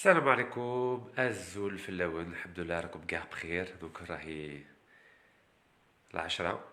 السلام عليكم الزول في اللون. الحمد لله راكم كاع بخير. دوك راهي العشرة.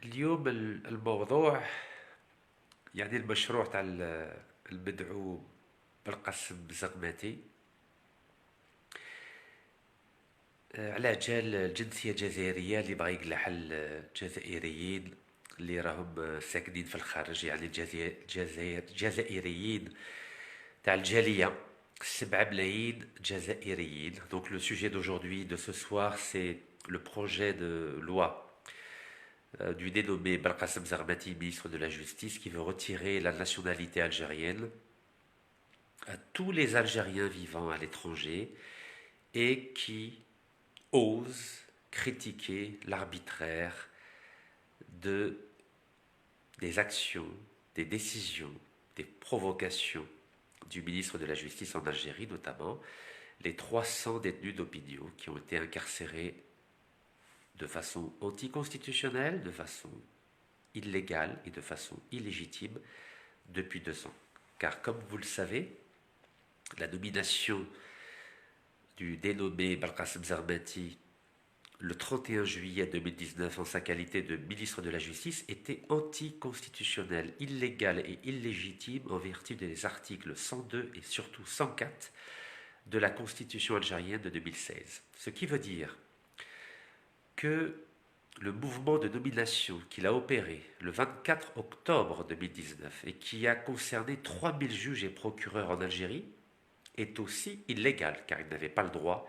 اليوم الموضوع يعني المشروع تاع المدعو بالقاسم زغماتي، على جال الجنسية الجزائرية اللي بغى يقلع الجزائريين اللي راهم ساكنين في الخارج، يعني الجزائريين تاع الجالية 7 ملايين جزائريين. Donc le sujet d'aujourd'hui, de ce soir, c'est le projet de loi du dénommé Belkacem Zarmati, ministre de la Justice, qui veut retirer la nationalité algérienne à tous les Algériens vivant à l'étranger et qui osent critiquer l'arbitraire de, des actions, des décisions, des provocations du ministre de la Justice en Algérie, notamment les 300 détenus d'opinion qui ont été incarcérés de façon anticonstitutionnelle, de façon illégale et de façon illégitime depuis 2 ans. Car comme vous le savez, la nomination du dénommé Belkacem Zarmati le 31 juillet 2019 en sa qualité de ministre de la Justice était anticonstitutionnelle, illégale et illégitime en vertu des articles 102 et surtout 104 de la Constitution algérienne de 2016. Ce qui veut dire que le mouvement de nomination qu'il a opéré le 24 octobre 2019 et qui a concerné 3000 juges et procureurs en Algérie est aussi illégal car il n'avait pas le droit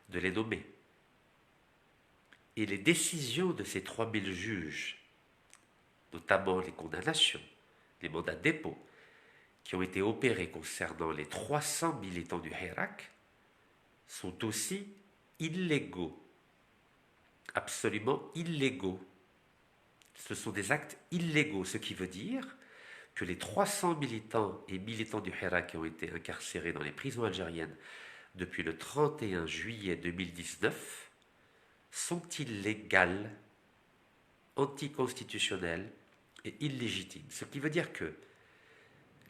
de les nommer. Et les décisions de ces 3000 juges, notamment les condamnations, les mandats de dépôt, qui ont été opérés concernant les 300 militants du Hirak, sont aussi illégaux, absolument illégaux. Ce sont des actes illégaux, ce qui veut dire que les 300 militants et militants du Hirak qui ont été incarcérés dans les prisons algériennes depuis le 31 juillet 2019 sont illégales, anticonstitutionnelles et illégitimes. Ce qui veut dire que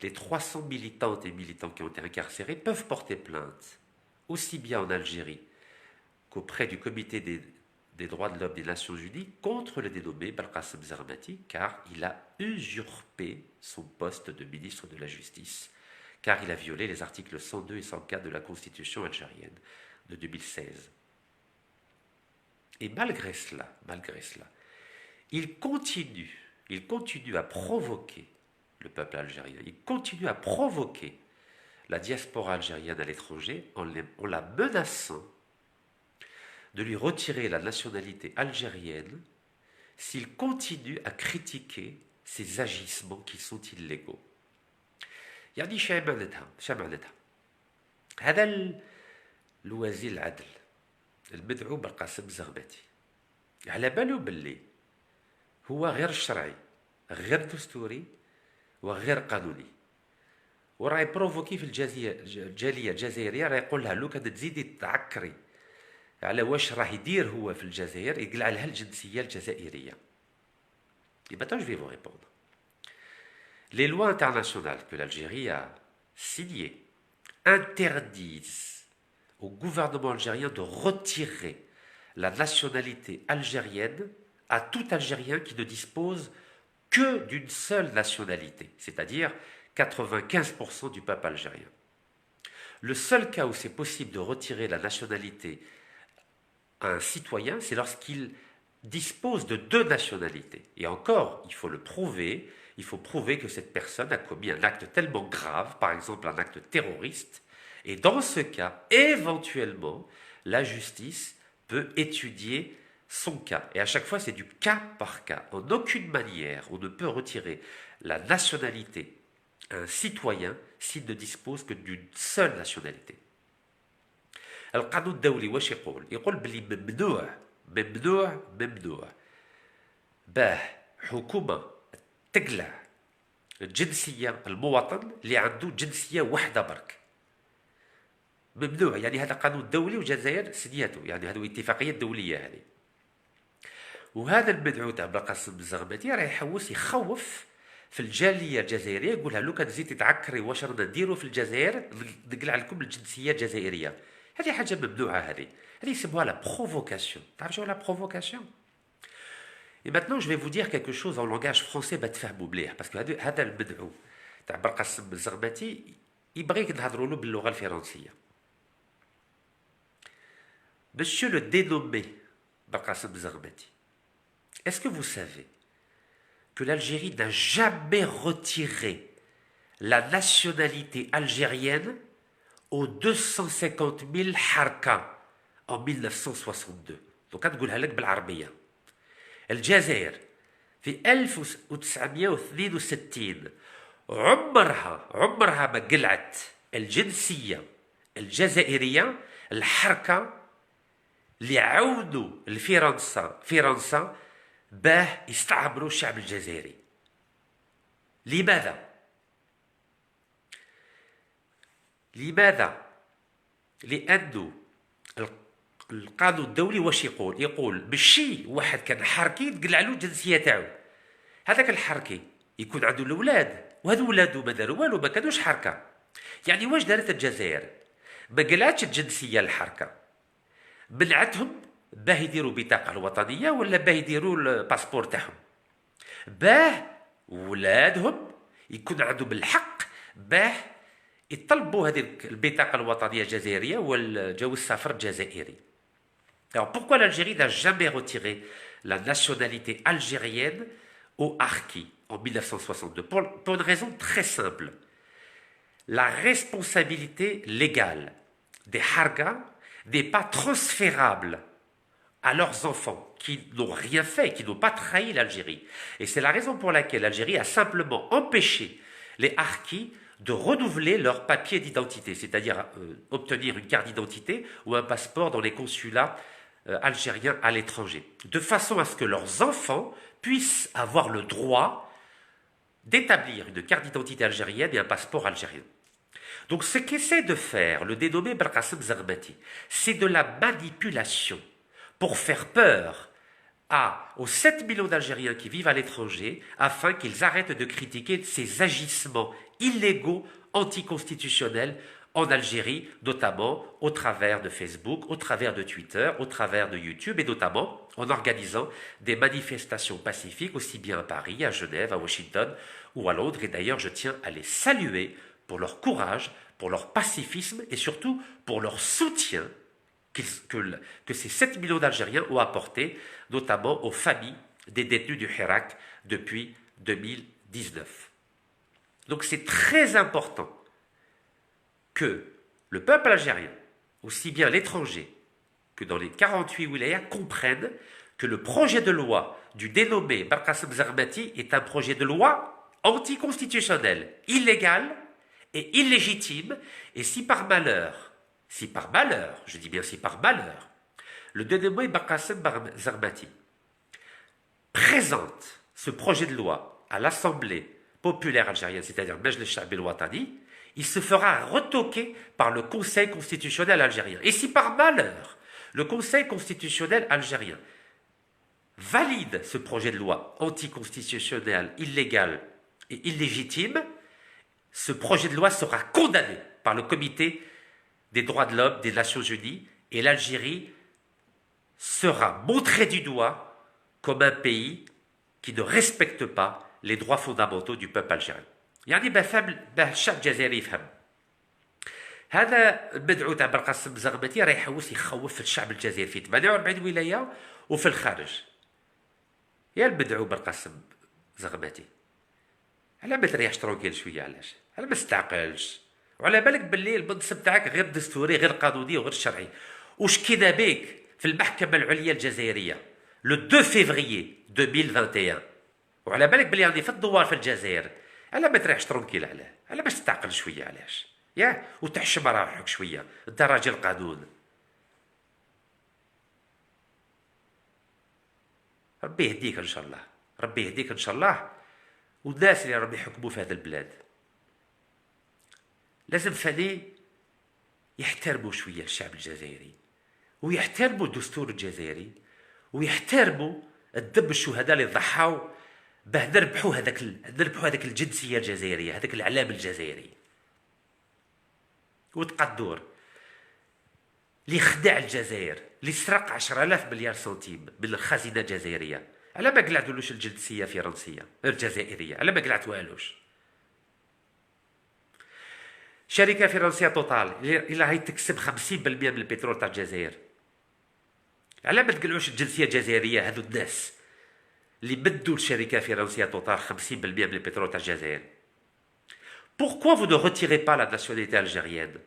les 300 militantes et militants qui ont été incarcérés peuvent porter plainte, aussi bien en Algérie qu'auprès du Comité des droits de l'homme des Nations Unies contre le dénommé Belkacem Zarmati, car il a usurpé son poste de ministre de la Justice, car il a violé les articles 102 et 104 de la Constitution algérienne de 2016. Et malgré cela, il continue à provoquer le peuple algérien, il continue à provoquer la diaspora algérienne à l'étranger en la menaçant de lui retirer la nationalité algérienne s'il continue à critiquer ses agissements qui sont illégaux. يعني شو معناتها هذا الوزير العدل المدعو بالقاسم الزغماتي على باله باللي هو غير شرعي غير دستوري وغير قانوني، وراه يبروفوكي في الجاليه الجزائريه، راه يقول لها لو كان تزيدي تعكري على واش راه يدير هو في الجزائر يقلع لها الجنسيه الجزائريه. Et maintenant je vais vous répondre. Les lois internationales que l'Algérie a signées interdisent au gouvernement algérien de retirer la nationalité algérienne à tout Algérien qui ne dispose que d'une seule nationalité, c'est-à-dire 95% du peuple algérien. Le seul cas où c'est possible de retirer la nationalité à un citoyen, c'est lorsqu'il dispose de 2 nationalités. Et encore, il faut prouver que cette personne a commis un acte tellement grave, par exemple un acte terroriste, et dans ce cas, éventuellement, la justice peut étudier son cas. Et à chaque fois, c'est du cas par cas. En aucune manière, on ne peut retirer la nationalité à un citoyen s'il ne dispose que d'une seule nationalité. القانون الدولي واش يقول بلي ممنوع باه حكومة تقلع الجنسية المواطن اللي عنده جنسية واحدة برك. ممنوع، يعني هذا قانون دولي والجزائر سنيته، يعني هذه اتفاقية دولية هذه. وهذا المدعو تاع بلقاسم الزغماتي راه يحوس يخوف في الجاليه الجزائريه يقولها لو كان تزيد تتعكري واش رانا نديروا في الجزائر نقلع لكم الجنسيه الجزائريه. هذه حاجه ممنوعه، هذه يسموها لا بروفوكاسيون. تعرف شنو لا بروفوكاسيون؟ Et maintenant, je vais vous dire quelque chose en langage français بتفهموا مليح، باسكو هذا المدعو تاع برقاسم الزغماتي يبغيك نهضروا له باللغه الفرنسيه. Monsieur le dénommé Barqasim Zarmati, est-ce que vous savez que l'Algérie n'a jamais retiré la nationalité algérienne aux 250 000 harka en 1962. Donc, نقولها لك بالعربية. الجزائر في 1962 عمرها ما قلعت الجنسية الجزائرية الحركة اللي عاونوا فرنسا باه يستعمروا الشعب الجزائري. لماذا؟ لأنه القانون الدولي واش يقول ماشي واحد كان حركي تقلع له الجنسيه تاعو. هذاك الحركي يكون عنده الاولاد، وهذو ولادو ما داروا والو، ما كانوش حركه. يعني واش دارت الجزائر؟ ما قلعتش الجنسيه الحركه، منعتهم باه يديروا بطاقه الوطنيه ولا باه يديروا الباسبور تاعهم، باه ولادهم يكون عندهم الحق باه يطلبوا هذه البطاقه الوطنيه الجزائريه والجواز السفر الجزائري. Alors pourquoi l'Algérie n'a jamais retiré la nationalité algérienne aux harkis en 1962? Pour une raison très simple. La responsabilité légale des harkas n'est pas transférable à leurs enfants qui n'ont rien fait, qui n'ont pas trahi l'Algérie. Et c'est la raison pour laquelle l'Algérie a simplement empêché les harkis de renouveler leur papier d'identité, c'est-à-dire obtenir une carte d'identité ou un passeport dans les consulats algériens à l'étranger, de façon à ce que leurs enfants puissent avoir le droit d'établir une carte d'identité algérienne et un passeport algérien. Donc ce qu'essaie de faire le dénommé Barqasim Zarmati, c'est de la manipulation pour faire peur aux 7 millions d'Algériens qui vivent à l'étranger afin qu'ils arrêtent de critiquer ces agissements illégaux, anticonstitutionnels en Algérie, notamment au travers de Facebook, au travers de Twitter, au travers de YouTube et notamment en organisant des manifestations pacifiques aussi bien à Paris, à Genève, à Washington ou à Londres. Et d'ailleurs, je tiens à les saluer pour leur courage, pour leur pacifisme et surtout pour leur soutien que ces 7 millions d'Algériens ont apporté, notamment aux familles des détenus du Hirak depuis 2019. Donc c'est très important que le peuple algérien, aussi bien à l'étranger que dans les 48 wilayas, comprennent que le projet de loi du dénommé Barqasim Zarmati est un projet de loi anticonstitutionnel, illégal et illégitime, et si par malheur, je dis bien si par malheur, le dénommé Barqasim Zarmati présente ce projet de loi à l'Assemblée populaire algérienne, c'est-à-dire Majlis Sha'b el-Watani, il se fera retoquer par le Conseil constitutionnel algérien. Et si par malheur, le Conseil constitutionnel algérien valide ce projet de loi anticonstitutionnel, illégal et illégitime, ce projet de loi sera condamné par le Comité des droits de l'homme des Nations Unies et l'Algérie sera montrée du doigt comme un pays qui ne respecte pas les droits fondamentaux du peuple algérien. يعني باه الشعب الجزائري يفهم هذا المدعو تاع برقاسم زغمتي راه يحوس يخوف الشعب الجزائري في 48 ولايه وفي الخارج. يا المدعو برقاسم زغمتي على ما تريحش ترونكيل شويه، علاش؟ على ما تستعقلش، وعلى بالك باللي المنصب تاعك غير دستوري غير قانوني وغير شرعي. وش كيدا بيك في المحكمه العليا الجزائريه لو 2 فيفري 2021، وعلى بالك باللي راني في الدوار في الجزائر. على ما تريحش ترونكيل، على باش تستعقل شويه، علاش؟ يا وتحشم روحك شويه، انت راجل قانون. ربي يهديك ان شاء الله، ربي يهديك ان شاء الله، والناس اللي ربي يحكموا في هذا البلاد لازم فاني يحترموا شويه الشعب الجزائري، ويحترموا الدستور الجزائري، ويحترموا الدم الشهداء اللي ضحوا باه نربحوا هذاك الجنسيه الجزائريه، هذاك العلام الجزائري. وتقدر اللي خدع الجزائر، اللي سرق 10,000 مليار سنتيم من الخزينه الجزائريه، على ما قلعتولوش الجنسيه فرنسيه الجزائريه؟ على ما قلعتوهالوش؟ شركه فرنسيه توتال اللي راهي تكسب 50% من البترول تاع الجزائر، على ما تقلعوش الجنسيه الجزائريه هذو الناس اللي بدوا الشركه فرنسيه توتال 50% من البترول تاع الجزائر؟ Pourquoi vous ne retirez pas la nationalité algérienne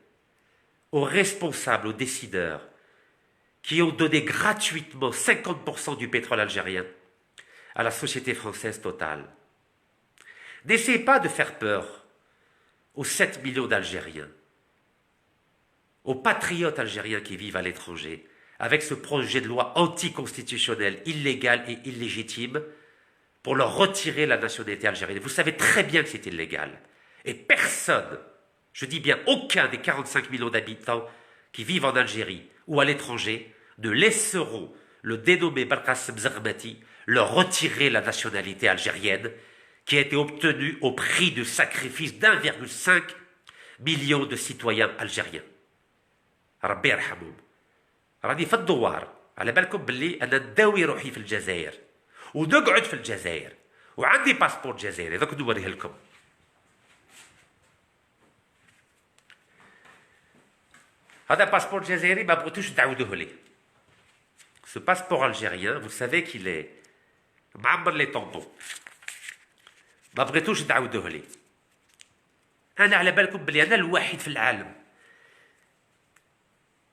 aux responsables, aux décideurs qui ont donné gratuitement 50% du pétrole algérien à la société française Total? N'essayez pas de faire peur aux 7 millions d'Algériens, aux patriotes algériens qui vivent à l'étranger, avec ce projet de loi anticonstitutionnel, illégal et illégitime, pour leur retirer la nationalité algérienne. Vous savez très bien que c'est illégal. Et personne, je dis bien aucun des 45 millions d'habitants qui vivent en Algérie ou à l'étranger, ne laisseront le dénommé Belkacem Zermati leur retirer la nationalité algérienne qui a été obtenue au prix du sacrifice d'1,5 million de citoyens algériens. ربي يرحمهم. راني في الدوار، على بالكم باللي انا نداوي روحي في الجزائر ونقعد في الجزائر وعندي باسبور جزائري، دوك نوريه لكم. هذا باسبور جزائري ما بغيتوش تعاودوه لي. Ce passeport algérien, vous savez qu'il est معمر لي طومبو، ما بغيتوش تعاودوه لي. انا على بالكم بلي انا الوحيد في العالم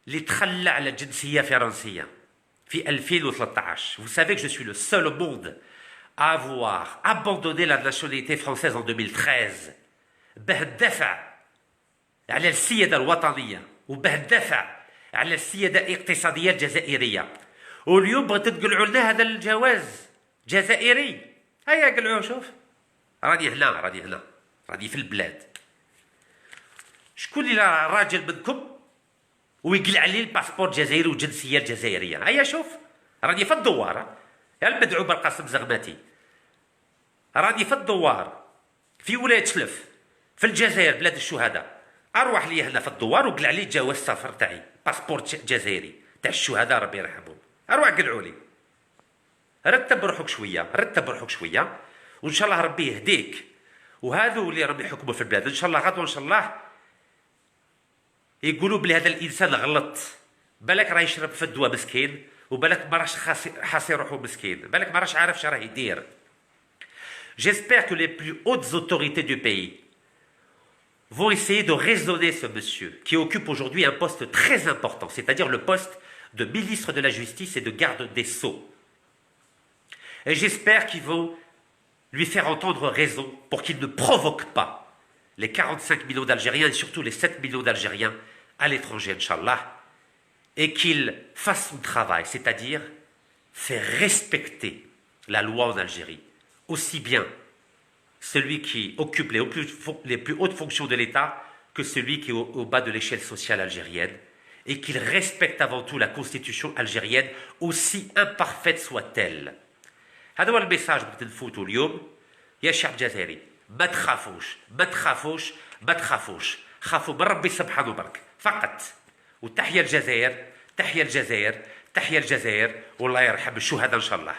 اللي تخلى على جنسيه فرنسيه في 2013. Vous savez que je suis le seul au monde à avoir abandonné la nationalité française en 2013 باه ندافع على السياده الوطنيه وباه ندافع على السياده الاقتصاديه الجزائريه. واليوم بغيتوا تقلعوا لنا هذا الجواز جزائري. هيا قلعوه، شوف راني هنا، راني في البلاد. شكون اللي راجل منكم ويقلع لي الباسبور الجزائري والجنسيه الجزائريه؟ هيا شوف راني في الدوار، يا المدعو بالقاسم زغماتي، راني في الدوار في ولايه شلف في الجزائر بلاد الشهداء. اروح لي هنا في الدوار وقلع لي جواز السفر تاعي، باسبور جزائري تاع الشهداء ربي يرحمهم. اروح قلعوا لي. رتب روحك شويه وان شاء الله ربي يهديك. وهذو اللي راهم يحكموا في البلاد ان شاء الله غدوه ان شاء الله يقولوا بلي هذا الانسان غلط، بالك راه يشرب في الدواء مسكين، وبالك ما راهش حاسي روحو مسكين، بالك ما راهش عارف شراه يدير. J'espère que les plus hautes autorités du pays vont essayer de raisonner ce monsieur qui occupe aujourd'hui un poste très important, c'est-à-dire le poste de ministre de la Justice et de garde des Sceaux. Et j'espère qu'ils vont lui faire entendre raison pour qu'il ne provoque pas les 45 millions d'Algériens et surtout les 7 millions d'Algériens à l'étranger, Inch'Allah, et qu'il fasse son travail, c'est-à-dire faire respecter la loi en Algérie, aussi bien celui qui occupe les plus hautes fonctions de l'État que celui qui est au bas de l'échelle sociale algérienne, et qu'il respecte avant tout la constitution algérienne, aussi imparfaite soit-elle. هذا هو الميساج بغيت نفوتو اليوم يا شعب جزائري. ما تخافوش، خافوا من ربي سبحانه برك فقط. وتحيا الجزائر، والله يرحم الشهداء ان شاء الله.